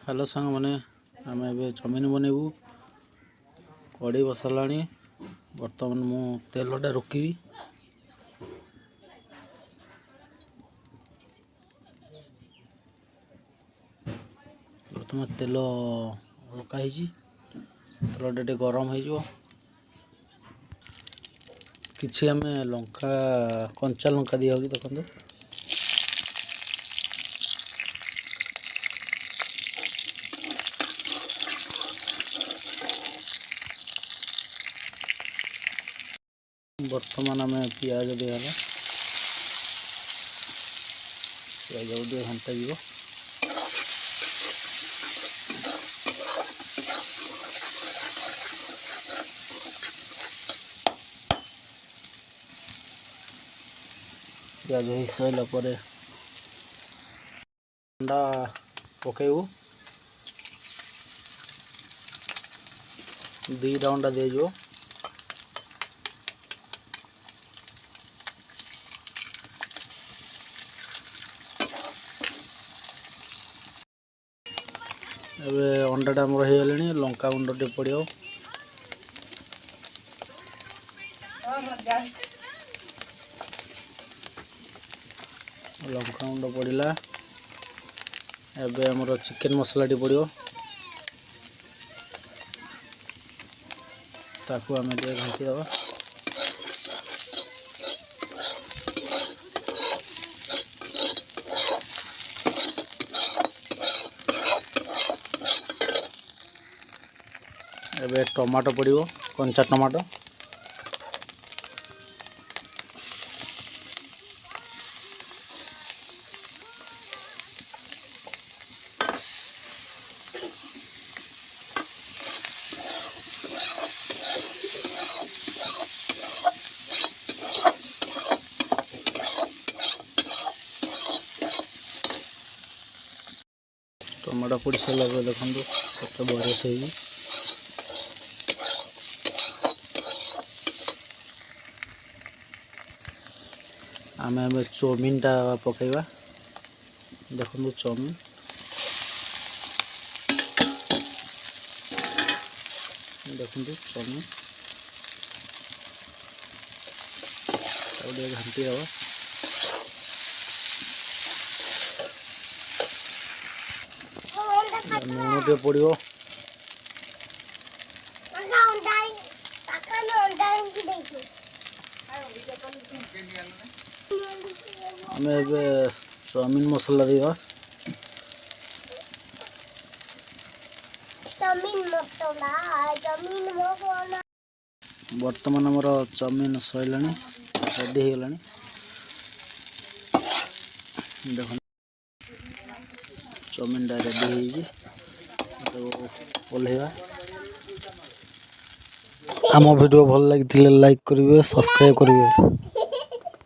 Hello सांग मैंने आम ए चाउमिन बनैबू कड़े बसला बर्तमान मु तेलटा रोकी बर्तमान तेल रोकाई तेलटा गरम हो किसी आम लंका कंचा लंका दिया देखो बर्तमान आम पियाज दिगला पियाज घंटा जीव पियाज हो सारा पर अंडा पकेबू 2टा अंडा दिज्व एबे अंडाटा आमर हो गले लंका गुंड टे पड़ो लंका गुंड पड़ा एबे आमर चिकेन मसला टी पड़ो ताकू आम घाटी दबा एबे टमाटो पड़ो कंचा टमाटो टमाटो पड़ सारा देखो कत बढ़िया से आम आम चाउमिन टा पकेबा देखो चाउमिन देखो चाउमिन घंटी दबा लुण टे पड़ो आम ए चाउमिन मसला दिवा बर्तमान आमर चाउमिन सैला रेडी हो गला देख चाउमिन टा रेडी ओल्हेवा आम वीडियो भल लगी लाइक करेंगे सब्सक्राइब करेंगे।